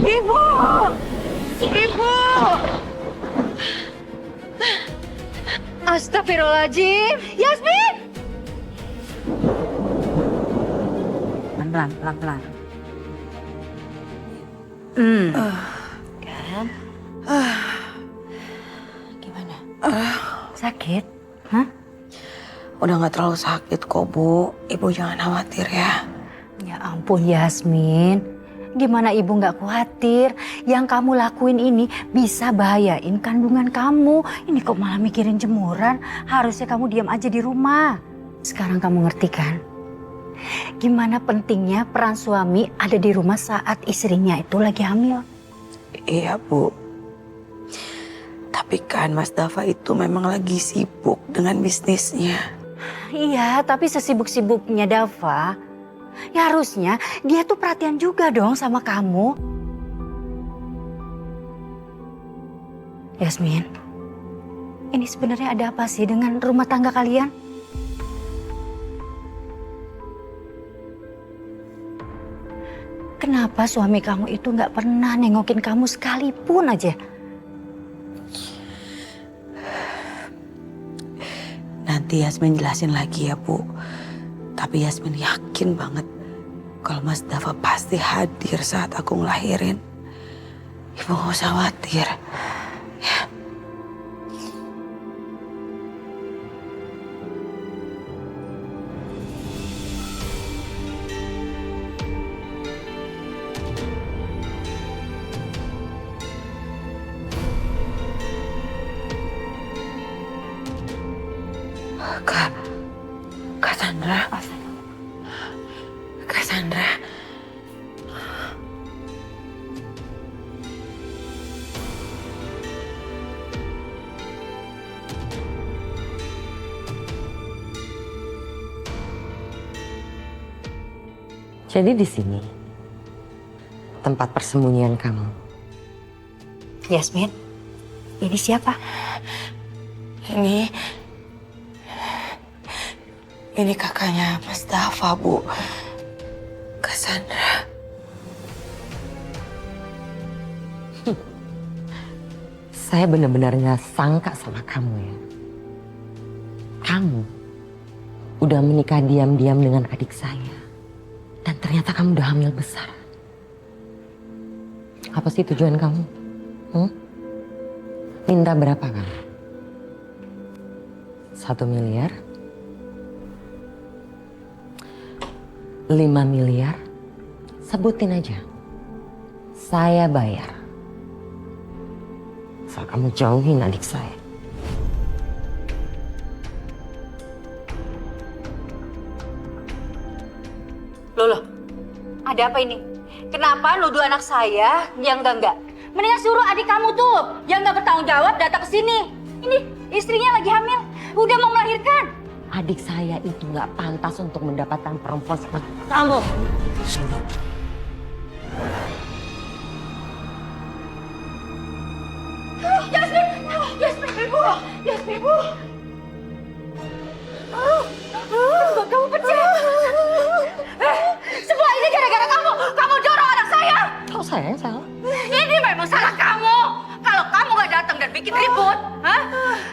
Ibu! Ibu! Astagfirullahaladzim. Yasmin! Pelan-pelan, pelan-pelan. Kan? Gimana? Sakit? Hah? Udah gak terlalu sakit kok, Bu. Ibu jangan khawatir ya. Ya ampun Yasmin, gimana ibu gak khawatir? Yang kamu lakuin ini bisa bahayain kandungan kamu. Ini kok malah mikirin jemuran, harusnya kamu diam aja di rumah. Sekarang kamu ngerti kan? Gimana pentingnya peran suami ada di rumah saat istrinya itu lagi hamil. Iya, Bu. Tapi kan Mas Dava itu memang lagi sibuk dengan bisnisnya. Iya, tapi sesibuk-sibuknya Dava, ya harusnya dia tuh perhatian juga dong sama kamu. Yasmin, ini sebenarnya ada apa sih dengan rumah tangga kalian? Kenapa suami kamu itu nggak pernah nengokin kamu sekalipun aja? Nanti Yasmin jelasin lagi ya, Bu. Tapi Yasmin yakin banget kalau Mas Dava pasti hadir saat aku ngelahirin. Ibu gak usah khawatir. Ya. Kak Sandra. Kak Sandra. Jadi di sini tempat persembunyian kamu. Yasmin, ini siapa? Ini kakaknya Mas Dava, Bu. Kak Sandra. Saya benar-benar nggak sangka sama kamu ya. Kamu udah menikah diam-diam dengan adik saya. Dan ternyata kamu udah hamil besar. Apa sih tujuan kamu? Minta berapa kamu? 1 miliar? 5 miliar? Sebutin aja. Saya bayar. Asal kamu jauhin adik saya. Loh, ada apa ini? Kenapa nuduh anak saya yang enggak? Mendingan suruh adik kamu tuh yang nggak bertanggung jawab datang ke sini. Ini istrinya lagi hamil, udah mau melahirkan. Adik saya itu nggak pantas untuk mendapatkan perempuan seperti kamu. Yasmin, Ibu, Yasmin, Ibu. Kamu pecah. Semua ini gara-gara kamu. Kamu dorong anak saya. Kok saya yang salah? Ini memang salah kamu. Kalau kamu nggak datang dan bikin ribut,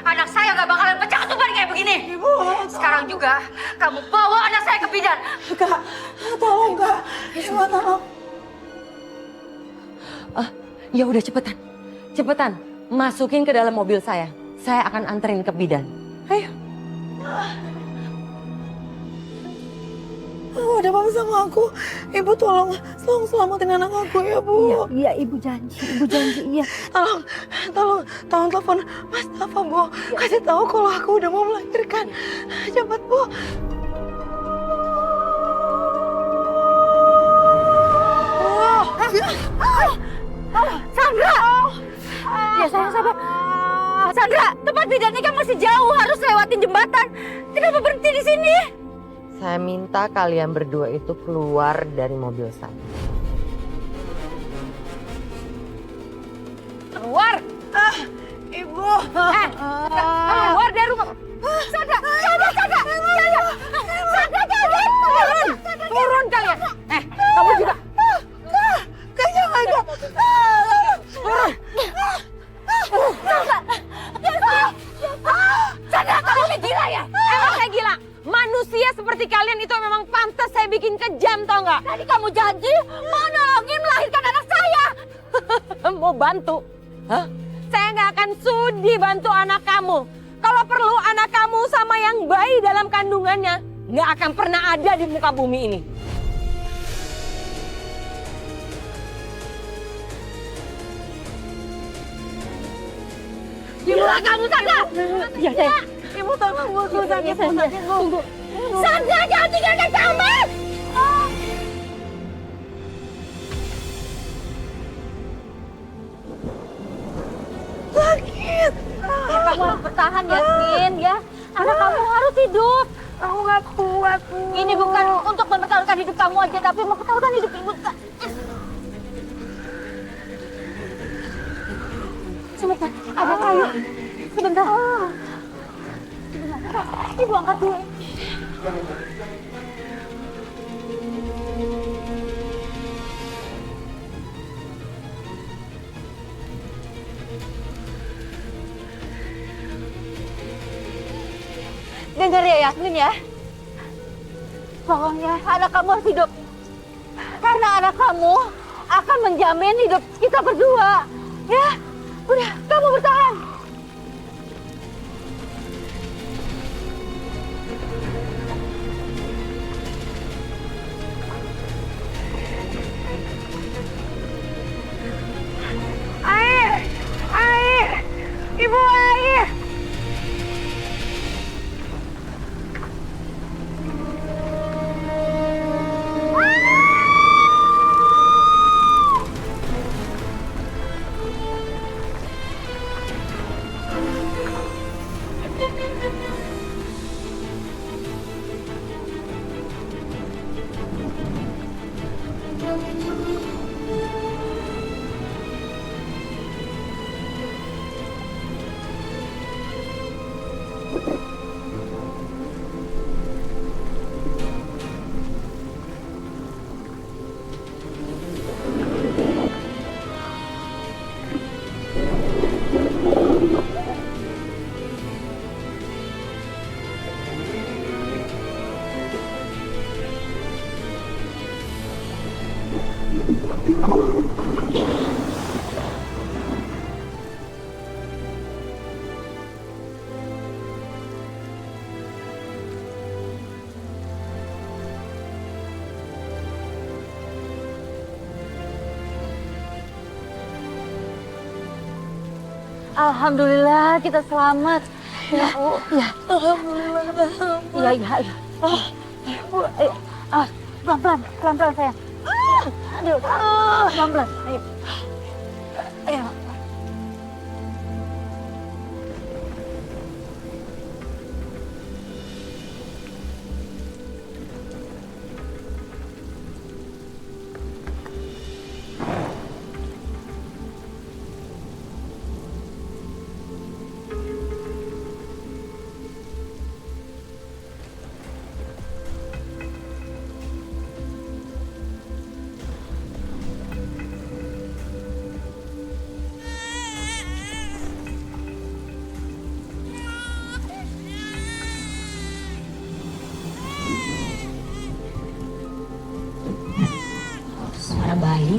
anak saya nggak bakalan pecah ketuban kayak begini. Ibu. Sekarang juga kamu bawa anak saya ke bidan. Kak, tolong Kak. Ibu tolong. Ya udah cepetan. Cepetan. Masukin ke dalam mobil saya. Saya akan anterin ke bidan. Ayo. Udah apa sama aku? Ibu tolong selamatin anak aku ya, Bu. Iya, Ibu janji, iya. Tolong telepon Mas Dava, Bu. Kasih tahu kalau aku udah mau melahirkan. Cepat, Bu. Sandra! Ya sayang sabar. Sandra, tempat bidannya kan masih jauh, harus lewatin jembatan. Kenapa berhenti di sini? Saya minta kalian berdua itu keluar dari mobil saya. Keluar! Ibu. Keluar dari rumah. Sandra! Turun kalian. Kamu juga. Kak, jangan, Kak. hati kalian itu memang pantas saya bikin kejam, tau nggak? Tadi kamu janji mau nolongin melahirkan anak saya. Mau bantu? Hah? Saya nggak akan sudi bantu anak kamu. Kalau perlu anak kamu sama yang bayi dalam kandungannya nggak akan pernah ada di muka bumi ini. Ibu, kamu sadar? Ya, saya. Ibu tolong, Bu. Sakit, Bu. Sadar, jangan tinggalkan kami! Sakit! Kamu harus bertahan, Yasmin, ya. Anak kamu harus hidup. Aku nggak kuat, Bu. Ini bukan untuk mempertaruhkan hidup kamu aja, tapi mempertaruhkan hidup ibu. Sebentar, ada kayu. Sebentar. Ibu angkat dulu. Dengar ya Yasmin ya. Pokoknya anak kamu harus hidup. Karena anak kamu akan menjamin hidup kita berdua. Ya, udah kamu bertahan. Air! Air! Ibu, air! Alhamdulillah kita selamat. Ya, ya. Alhamdulillah. Ya, ya, ya. Pelan-pelan, pelan-pelan sayang. Aduh, pelan-pelan. Ayo. Ayo. Suara bayi.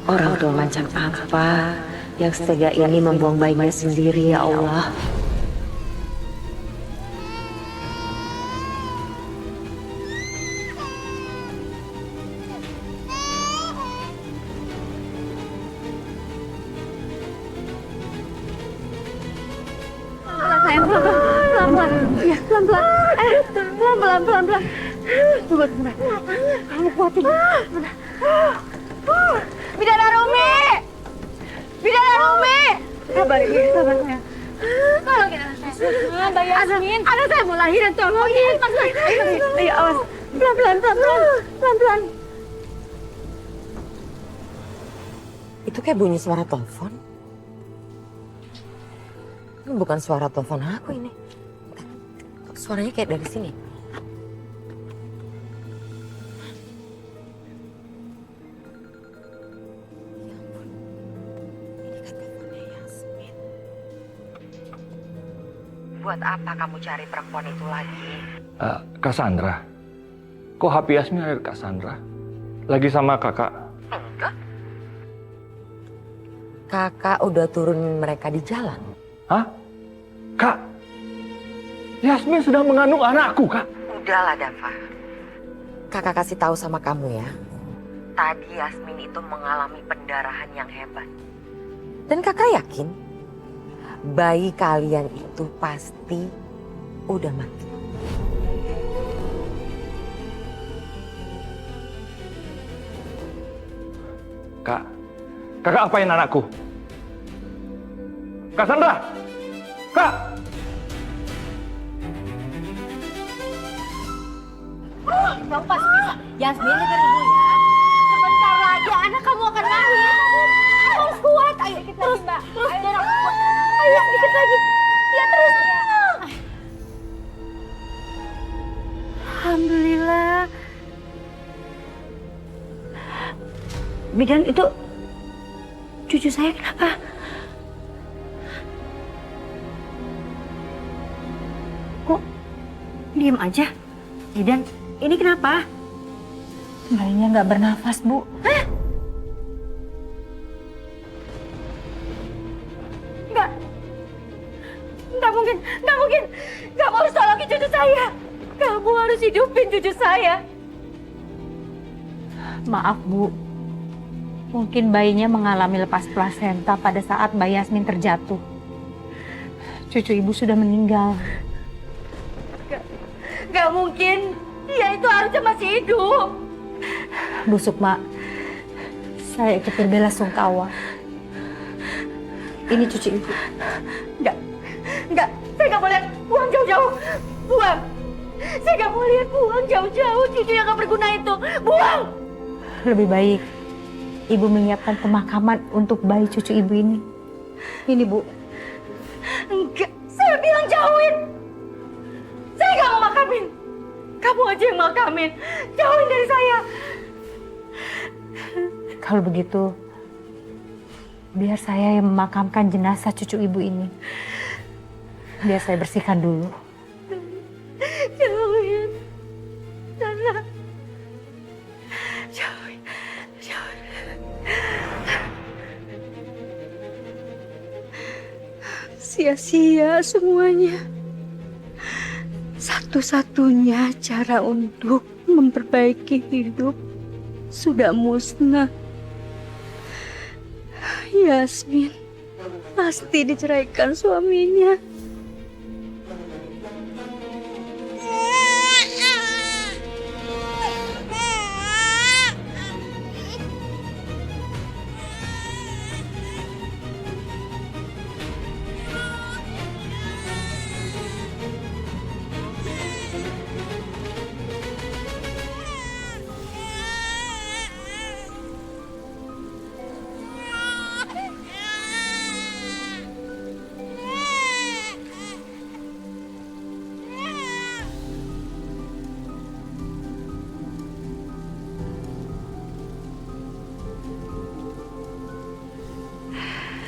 Orang tua macam apa yang setega ini membuang bayinya sendiri, ya Allah? Sayang, pelan-pelan. Ya, pelan-pelan. Pelan-pelan, pelan-pelan. Kamu kuatin. Bidadari Umi! Bidadari Umi! Sabar ya, sabar ya. Tolongin anak saya. Mbak Yasmin. Anak saya mau lahiran, tolongin. Ayo, awas. Pelan-pelan, pelan-pelan. Pelan-pelan. Itu kayak bunyi suara telepon. Ini bukan suara telepon aku ini. Suaranya kayak dari sini. Buat apa kamu cari perempuan itu lagi? Cassandra, kok HP Yasmin ada Cassandra? Lagi sama kakak? Enggak. Kakak udah turun mereka di jalan. Hah? Kak, Yasmin sedang mengandung anakku, Kak. Udahlah, Dava. Kakak kasih tahu sama kamu ya. Tadi Yasmin itu mengalami pendarahan yang hebat. Dan kakak yakin bayi kalian itu pasti udah mati. Kak, kakak apain anakku? Cassandra! Kak! Kamu pasti bisa. Yasmin, dengar ibu ya. Sebentar lagi anak kamu akan lahir. Harus kuat. Ayo kita terus, Mbak. Terus, Dara. Ayo dikit lagi. Ya terus. Alhamdulillah. Bidan, itu cucu saya kenapa? Kok diem aja? Bidan, ini kenapa? Bayinya nggak bernafas, Bu. Hah? Nggak mungkin, nggak mungkin. Kamu harus tolongin cucu saya. Kamu harus hidupin cucu saya. Maaf, Bu. Mungkin bayinya mengalami lepas plasenta pada saat Mbak Yasmin terjatuh. Cucu ibu sudah meninggal. Nggak mungkin. Dia itu harusnya masih hidup. Bu Sukma, saya ikut berbela sungkawa. Ini cucu ibu. Enggak. Saya nggak mau lihat. Buang jauh-jauh. Buang. Saya nggak mau lihat. Buang jauh-jauh. Cucu yang nggak berguna itu. Buang. Lebih baik ibu menyiapkan pemakaman untuk bayi cucu ibu ini. Ini, Bu. Enggak. Saya bilang jauhin. Saya nggak mau makamin. Kamu aja yang makamin. Jauhin dari saya. Kalau begitu, biar saya yang memakamkan jenazah cucu ibu ini. Biar saya bersihkan dulu. Jauhin. Nana. Jauhin. Jauhin. Sia-sia semuanya. Satu-satunya cara untuk memperbaiki hidup sudah musnah. Yasmin pasti diceraikan suaminya.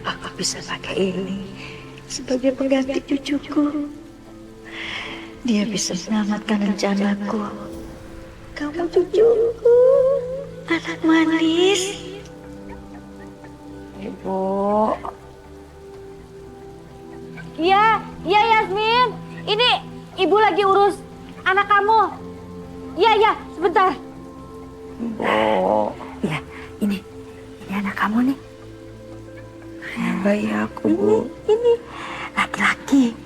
Aku bisa pakai ini sebagai pengganti cucuku. Dia bisa selamatkan rencanaku. Kamu cucuku, anak manis. Ibu. Iya, iya Yasmin. Ini ibu lagi urus anak kamu. Iya, sebentar. Bu. Ya, ini anak kamu nih. Bayi aku, Bu. Ini laki-laki.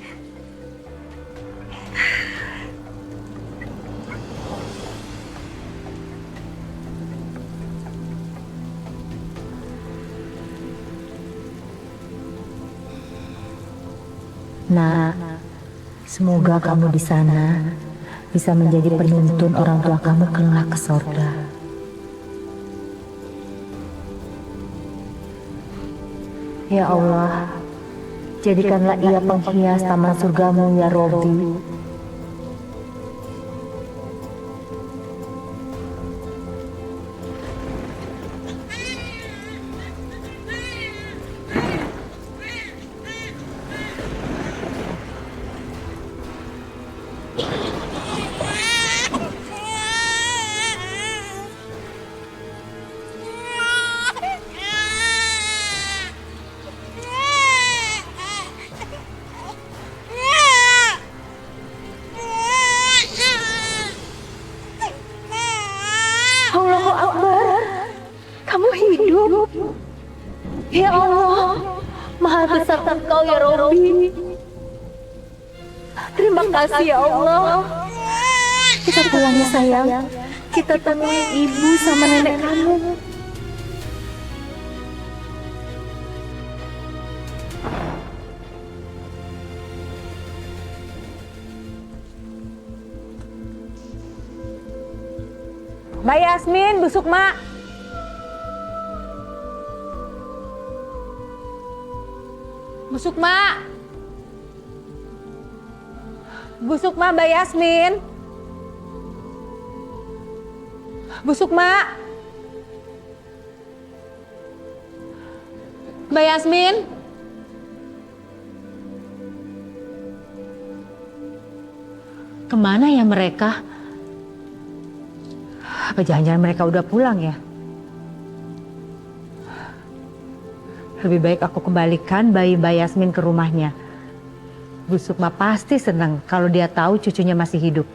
Nak, semoga kamu di sana bisa menjadi penuntun orang tua kamu kelak ke sorga. Ya Allah, jadikanlah ia penghias taman surgamu ya Robbi. Allahu Akbar, kamu hidup. Ya Allah, Maha besar Engkau ya Robbi. Terima kasih ya Allah. Kita pulang ya sayang. Kita temuin ibu sama nenek kamu. Mbak Yasmin, busuk mak. Busuk mak. Busuk mak Mbak Yasmin. Busuk mak. Mbak Yasmin. Kemana ya mereka? Apa jangan-jangan mereka udah pulang ya? Lebih baik aku kembalikan bayi Mbak Yasmin ke rumahnya. Bu Sukma pasti senang kalau dia tahu cucunya masih hidup.